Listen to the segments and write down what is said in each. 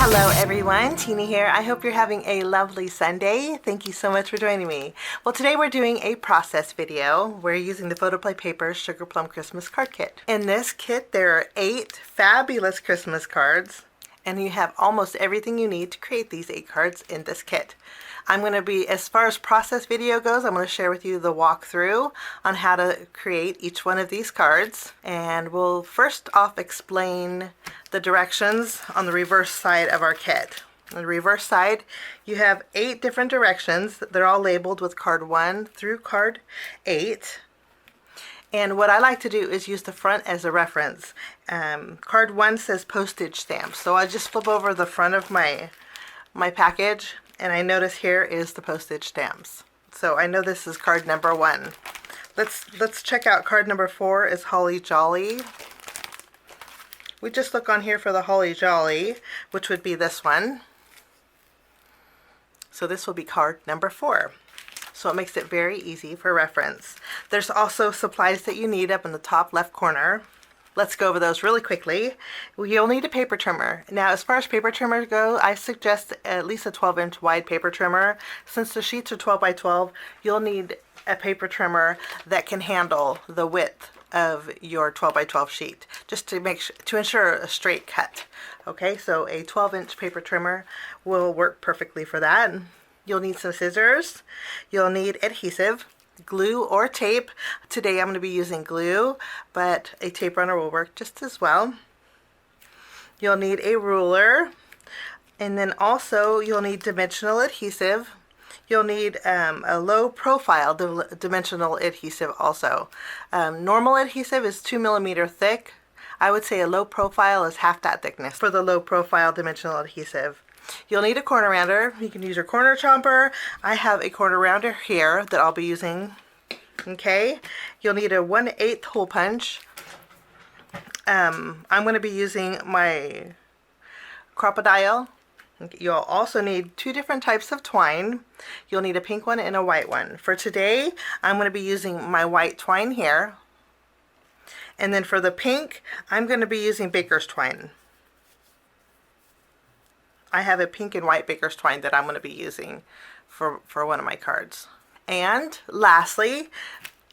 Hello everyone, Tina here. I hope you're having a lovely Sunday. Thank you so much for joining me. Well, today we're doing a process video. We're using the Photoplay Paper Sugar Plum Christmas card kit. In this kit there are 8 fabulous Christmas cards, and you have almost everything you need to create these 8 cards in this kit. I'm going to be, as far as process video goes, I'm going to share with you the walkthrough on how to create each one of these cards. And we'll first off explain the directions on the reverse side of our kit. On the reverse side, you have 8 different directions. They're all labeled with card 1 through card 8. And what I like to do is use the front as a reference. Card 1 says postage stamps, so I just flip over the front of my package, and I notice here is the postage stamps. So I know this is card number 1. Let's check out card number 4 is Holly Jolly. We just look on here for the Holly Jolly, which would be this one. So this will be card number 4. So it makes it very easy for reference. There's also supplies that you need up in the top left corner. Let's go over those really quickly. You'll need a paper trimmer. Now, as far as paper trimmers go, I suggest at least a 12-inch wide paper trimmer. Since the sheets are 12 by 12, you'll need a paper trimmer that can handle the width of your 12 by 12 sheet, just to ensure a straight cut. Okay, so a 12-inch paper trimmer will work perfectly for that. You'll need some scissors. You'll need adhesive, glue or tape. Today I'm going to be using glue, but a tape runner will work just as well. You'll need a ruler, and then also you'll need dimensional adhesive. You'll need a low profile dimensional adhesive also. Normal adhesive is 2 millimeter thick. I would say a low profile is half that thickness for the low profile dimensional adhesive. You'll need a corner rounder. You can use your corner chomper. I have a corner rounder here that I'll be using. Okay, you'll need a 1/8 hole punch. I'm going to be using my crocodile. You'll also need 2 different types of twine. You'll need a pink one and a white one. For today, I'm going to be using my white twine here. And then for the pink, I'm going to be using baker's twine. I have a pink and white baker's twine that I'm going to be using for one of my cards. And lastly,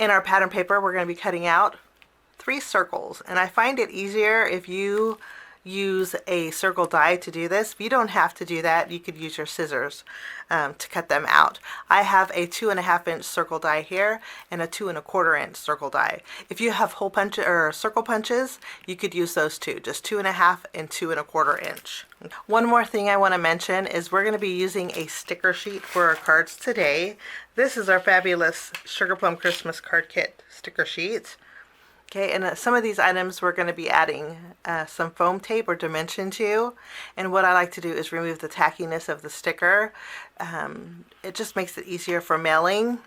in our pattern paper, we're going to be cutting out 3 circles. And I find it easier if you use a circle die to do this. If you don't have to do that, you could use your scissors to cut them out. I have a 2.5-inch circle die here and a 2.25-inch circle die. If you have hole punch or circle punches, you could use those too, just 2.5 and 2.25 inch. One more thing I want to mention is we're going to be using a sticker sheet for our cards today. This is our fabulous Sugar Plum Christmas card kit sticker sheet. Okay, and some of these items we're going to be adding some foam tape or dimension to, and what I like to do is remove the tackiness of the sticker. It just makes it easier for mailing.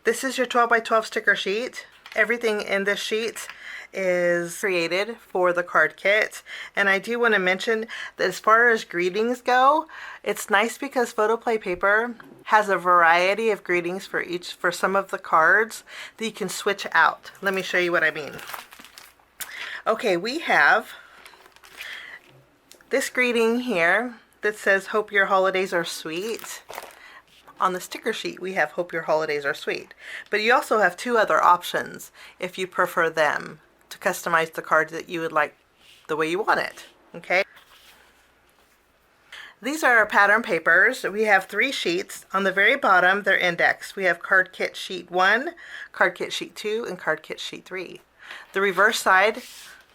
This is your 12 by 12 sticker sheet. Everything in this sheet is created for the card kit, and I do want to mention that as far as greetings go, it's nice because Photoplay Paper has a variety of greetings for some of the cards that you can switch out. Let me show you what I mean. Okay, we have this greeting here that says hope your holidays are sweet. On the sticker sheet we have hope your holidays are sweet, but you also have 2 other options if you prefer them to customize the card that you would like the way you want it. Okay, these are our pattern papers. We have 3 sheets. On the very bottom they're indexed. We have card kit sheet 1, card kit sheet 2, and card kit sheet 3. The reverse side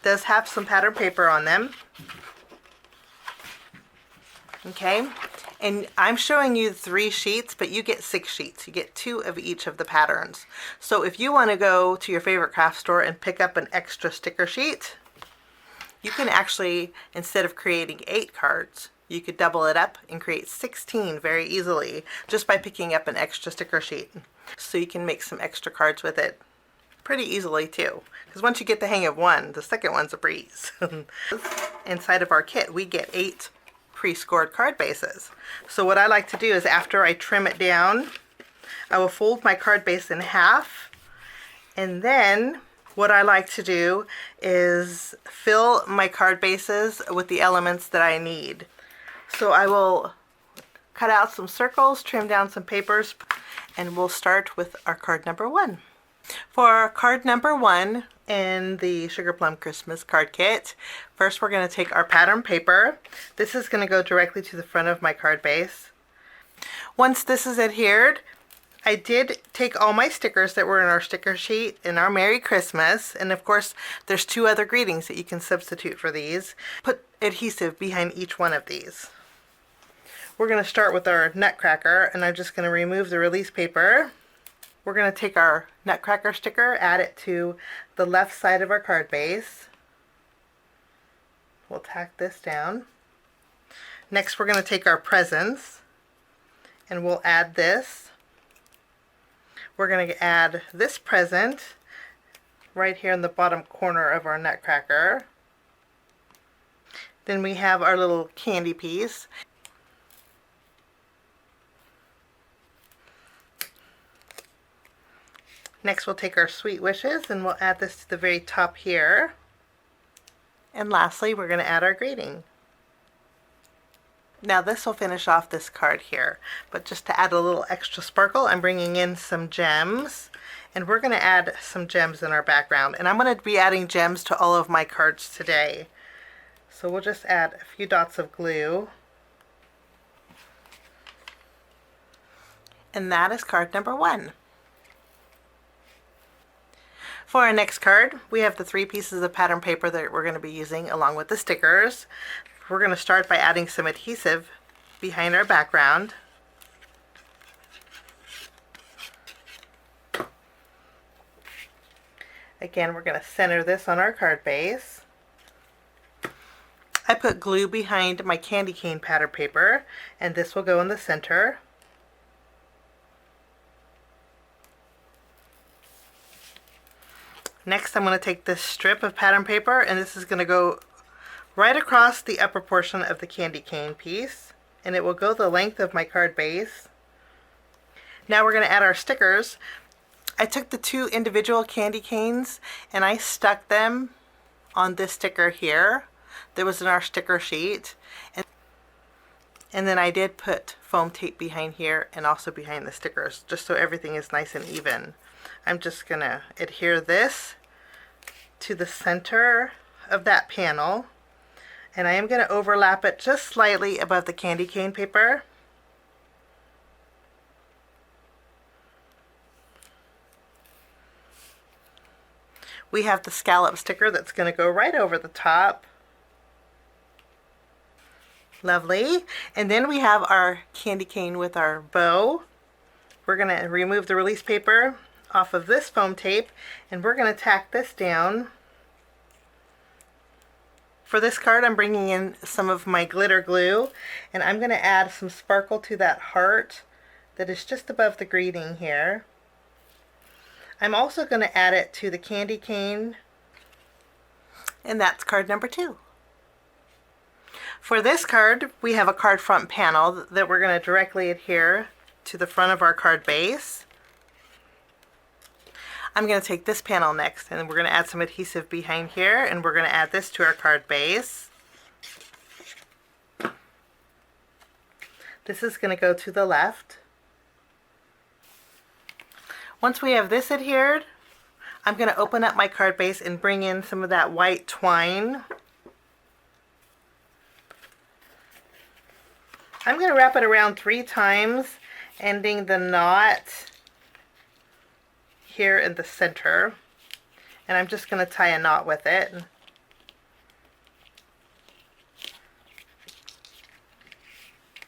does have some pattern paper on them. Okay, and I'm showing you 3 sheets, but you get 6 sheets. You get 2 of each of the patterns. So if you want to go to your favorite craft store and pick up an extra sticker sheet, you can actually, instead of creating 8 cards, you could double it up and create 16 very easily just by picking up an extra sticker sheet. So you can make some extra cards with it pretty easily too, because once you get the hang of one, the second one's a breeze. Inside of our kit we get 8 pre-scored card bases. So what I like to do is after I trim it down, I will fold my card base in half, and then what I like to do is fill my card bases with the elements that I need. So I will cut out some circles, trim down some papers, and we'll start with our card number 1. For card number 1 in the Sugar Plum Christmas card kit, first we're going to take our pattern paper. This is going to go directly to the front of my card base. Once this is adhered, I did take all my stickers that were in our sticker sheet in our Merry Christmas, and of course there's 2 other greetings that you can substitute for these. Put adhesive behind each one of these. We're going to start with our Nutcracker, and I'm just going to remove the release paper. We're going to take our Nutcracker sticker, add it to the left side of our card base. We'll tack this down. Next we're going to take our presents, and we'll add this. We're going to add this present right here in the bottom corner of our Nutcracker. Then we have our little candy piece. Next we'll take our sweet wishes and we'll add this to the very top here. And lastly, we're going to add our greeting. Now this will finish off this card here, but just to add a little extra sparkle, I'm bringing in some gems, and we're going to add some gems in our background. And I'm going to be adding gems to all of my cards today. So we'll just add a few dots of glue. And that is card number 1. For our next card, we have the 3 pieces of pattern paper that we're going to be using along with the stickers. We're going to start by adding some adhesive behind our background. Again, we're going to center this on our card base. I put glue behind my candy cane pattern paper, and this will go in the center. Next, I'm going to take this strip of pattern paper, and this is going to go right across the upper portion of the candy cane piece, and it will go the length of my card base. Now we're going to add our stickers. I took the 2 individual candy canes and I stuck them on this sticker here that was in our sticker sheet, and then I did put foam tape behind here and also behind the stickers, just so everything is nice and even. I'm just going to adhere this to the center of that panel, and I am going to overlap it just slightly above the candy cane paper. We have the scallop sticker that's going to go right over the top. Lovely. And then we have our candy cane with our bow. We're going to remove the release paper off of this foam tape, and we're going to tack this down. For this card, I'm bringing in some of my glitter glue, and I'm going to add some sparkle to that heart that is just above the greeting here. I'm also going to add it to the candy cane, and that's card number 2. For this card, we have a card front panel that we're going to directly adhere to the front of our card base. I'm going to take this panel next, and we're going to add some adhesive behind here, and we're going to add this to our card base. This is going to go to the left. Once we have this adhered, I'm going to open up my card base and bring in some of that white twine. I'm going to wrap it around 3 times, ending the knot here in the center, and I'm just going to tie a knot with it.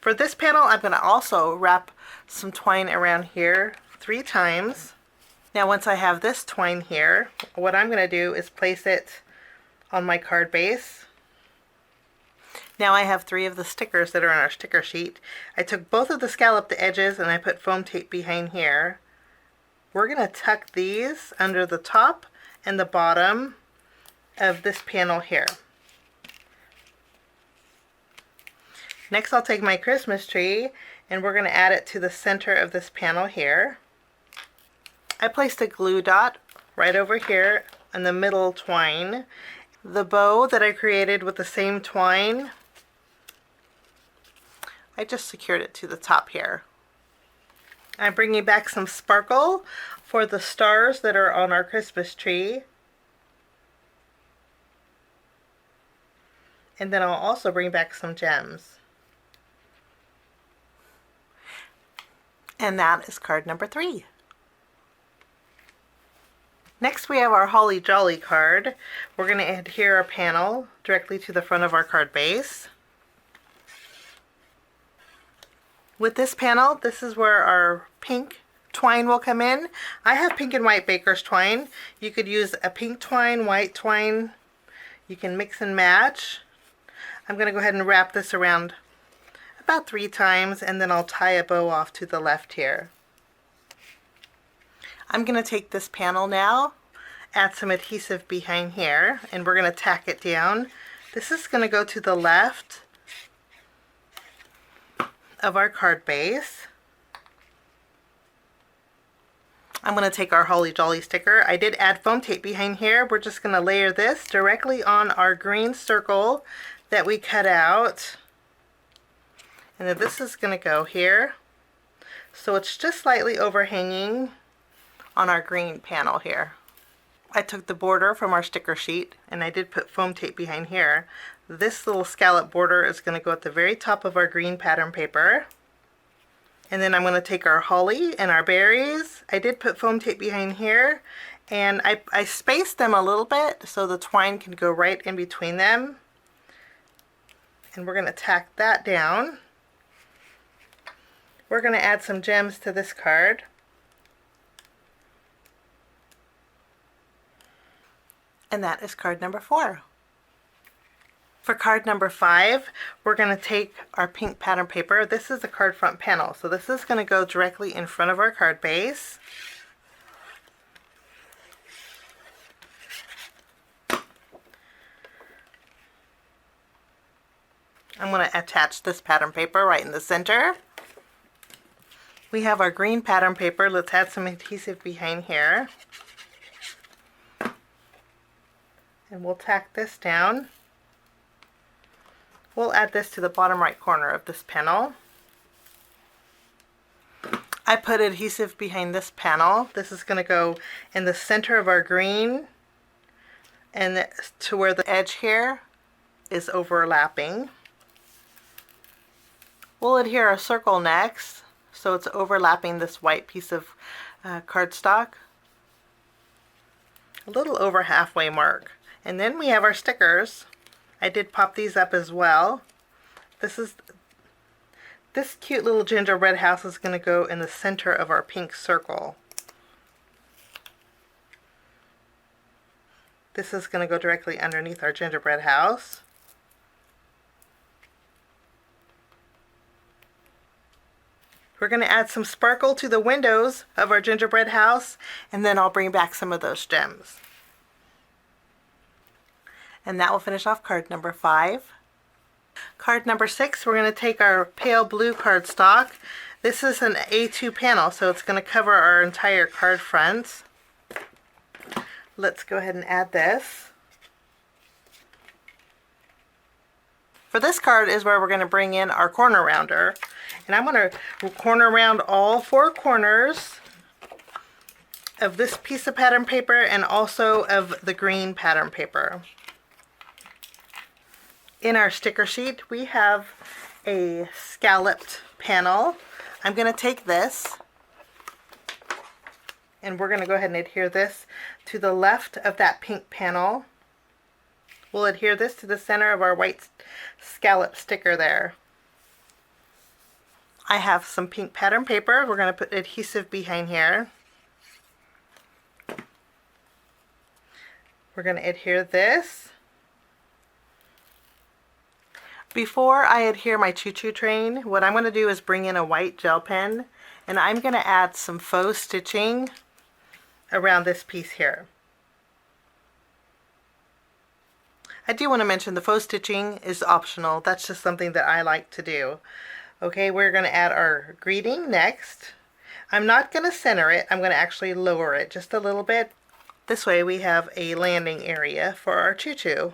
For this panel, I'm going to also wrap some twine around here 3 times. Now once I have this twine here, what I'm going to do is place it on my card base. Now I have 3 of the stickers that are on our sticker sheet. I took both of the scalloped edges and I put foam tape behind here. We're going to tuck these under the top and the bottom of this panel here. Next I'll take my Christmas tree and we're going to add it to the center of this panel here. I placed a glue dot right over here in the middle twine. The bow that I created with the same twine I just secured it to the top here. I'm bringing back some sparkle for the stars that are on our Christmas tree. And then I'll also bring back some gems. And that is card number 3. Next we have our Holly Jolly card. We're going to adhere our panel directly to the front of our card base. With this panel, this is where our pink twine will come in. I have pink and white baker's twine. You could use a pink twine, white twine. You can mix and match. I'm going to go ahead and wrap this around about 3 times, and then I'll tie a bow off to the left here. I'm going to take this panel now, add some adhesive behind here, and we're going to tack it down. This is going to go to the left of our card base. I'm going to take our Holly Jolly sticker. I did add foam tape behind here. We're just going to layer this directly on our green circle that we cut out. And then this is going to go here. So it's just slightly overhanging on our green panel here. I took the border from our sticker sheet and I did put foam tape behind here. This little scallop border is going to go at the very top of our green pattern paper. And then I'm going to take our holly and our berries. I did put foam tape behind here, and I spaced them a little bit so the twine can go right in between them. And we're going to tack that down. We're going to add some gems to this card. And that is card number 4. For card number 5, we're going to take our pink pattern paper. This is the card front panel, so this is going to go directly in front of our card base. I'm going to attach this pattern paper right in the center. We have our green pattern paper. Let's add some adhesive behind here. And we'll tack this down. We'll add this to the bottom right corner of this panel. I put adhesive behind this panel. This is going to go in the center of our green and to where the edge here is overlapping. We'll adhere a circle next so it's overlapping this white piece of cardstock. A little over halfway mark. And then we have our stickers. I did pop these up as well. This cute little gingerbread house is going to go in the center of our pink circle. This is going to go directly underneath our gingerbread house. We're going to add some sparkle to the windows of our gingerbread house, and then I'll bring back some of those gems. And that will finish off card number 5. Card number 6, we're going to take our pale blue cardstock. This is an A2 panel, so it's going to cover our entire card front. Let's go ahead and add this. For this card is where we're going to bring in our corner rounder. And I'm going to corner round all 4 corners of this piece of pattern paper and also of the green pattern paper. In our sticker sheet, we have a scalloped panel. I'm going to take this and we're going to go ahead and adhere this to the left of that pink panel. We'll adhere this to the center of our white scallop sticker there. I have some pink pattern paper. We're going to put adhesive behind here. We're going to adhere this. Before I adhere my choo-choo train, what I'm going to do is bring in a white gel pen, and I'm going to add some faux stitching around this piece here. I do want to mention the faux stitching is optional. That's just something that I like to do. Okay, we're going to add our greeting next. I'm not going to center it. I'm going to actually lower it just a little bit. This way we have a landing area for our choo-choo.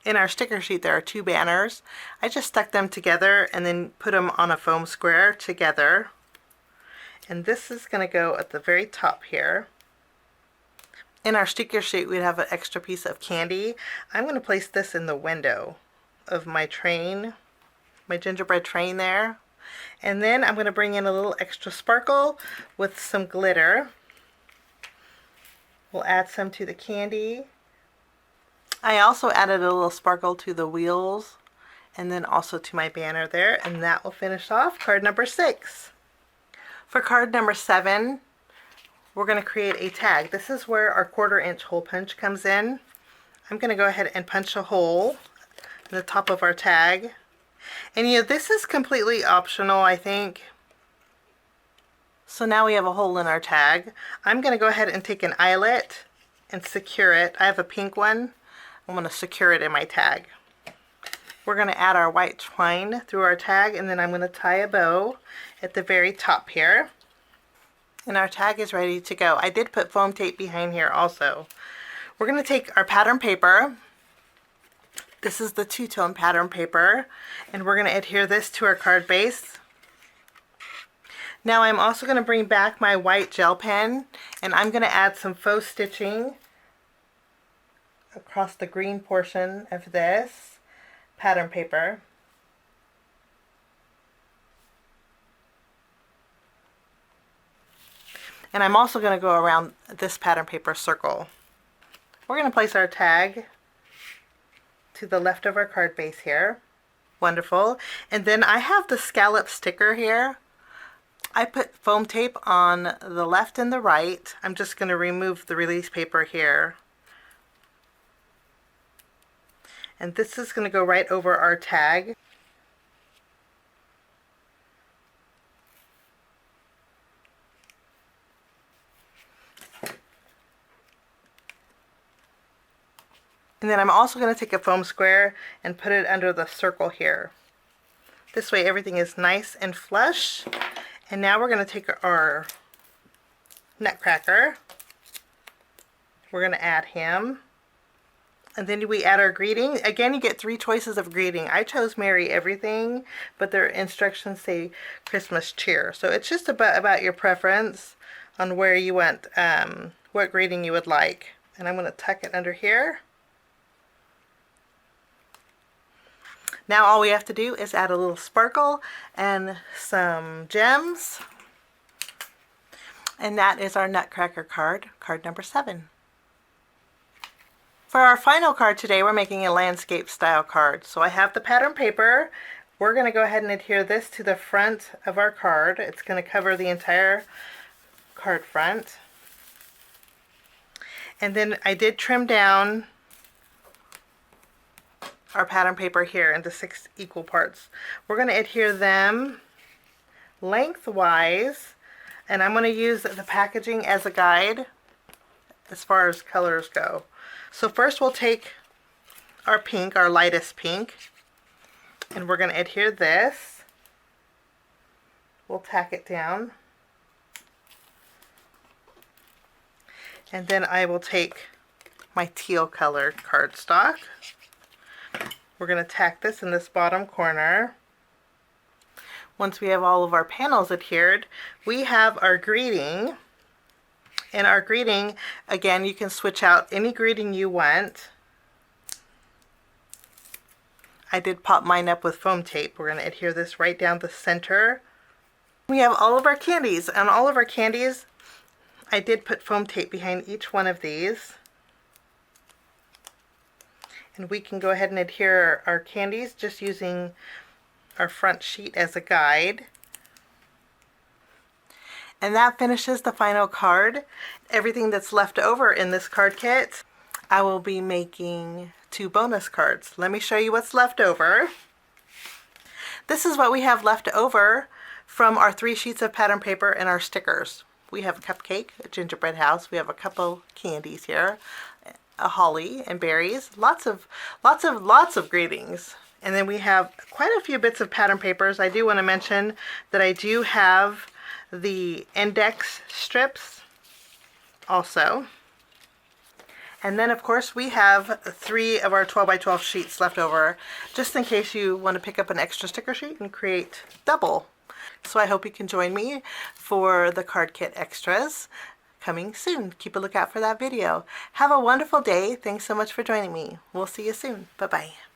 In our sticker sheet there are two banners. I just stuck them together and then put them on a foam square together. And this is going to go at the very top here. In our sticker sheet we'd have an extra piece of candy. I'm going to place this in the window of my train, my gingerbread train there. And then I'm going to bring in a little extra sparkle with some glitter. We'll add some to the candy. I also added a little sparkle to the wheels and then also to my banner there, and that will finish off card number 6. For card number 7, we're going to create a tag. This is where our 1/4 inch hole punch comes in. I'm going to go ahead and punch a hole in the top of our tag. And you know, this is completely optional, I think. So now we have a hole in our tag. I'm going to go ahead and take an eyelet and secure it. I have a pink one. I'm going to secure it in my tag. We're going to add our white twine through our tag, and then I'm going to tie a bow at the very top here. And our tag is ready to go. I did put foam tape behind here also. We're going to take our pattern paper. This is the 2-tone pattern paper, and we're going to adhere this to our card base. Now I'm also going to bring back my white gel pen, and I'm going to add some faux stitching across the green portion of this pattern paper. And I'm also going to go around this pattern paper circle. We're going to place our tag to the left of our card base here. Wonderful. And then I have the scallop sticker here. I put foam tape on the left and the right. I'm just going to remove the release paper here. And this is going to go right over our tag. And then I'm also going to take a foam square and put it under the circle here. This way everything is nice and flush. And now we're going to take our Nutcracker. We're going to add him. And then we add our greeting. Again, you get 3 choices of greeting. I chose Merry Everything, but their instructions say Christmas Cheer. So it's just about your preference on where you want, what greeting you would like. And I'm going to tuck it under here. Now all we have to do is add a little sparkle and some gems. And that is our Nutcracker card, card number 7. For our final card today, we're making a landscape style card. So I have the pattern paper. We're going to go ahead and adhere this to the front of our card. It's going to cover the entire card front. And then I did trim down our pattern paper here into 6 equal parts. We're going to adhere them lengthwise, and I'm going to use the packaging as a guide as far as colors go. So first we'll take our pink, our lightest pink, and we're going to adhere this. We'll tack it down. And then I will take my teal colored cardstock. We're going to tack this in this bottom corner. Once we have all of our panels adhered, we have our greeting. And our greeting, again, you can switch out any greeting you want. I did pop mine up with foam tape. We're going to adhere this right down the center. We have all of our candies. On all of our candies, I did put foam tape behind each one of these. And we can go ahead and adhere our candies just using our front sheet as a guide. And that finishes the final card. Everything that's left over in this card kit, I will be making 2 bonus cards. Let me show you what's left over. This is what we have left over from our 3 sheets of pattern paper and our stickers. We have a cupcake, a gingerbread house. We have a couple candies here, a holly and berries, lots of greetings. And then we have quite a few bits of pattern papers. I do want to mention that I do have the index strips also. And then of course we have 3 of our 12 by 12 sheets left over, just in case you want to pick up an extra sticker sheet and create double. So I hope you can join me for the card kit extras coming soon. Keep a lookout for that video. Have a wonderful day. Thanks so much for joining me. We'll see you soon. Bye-bye.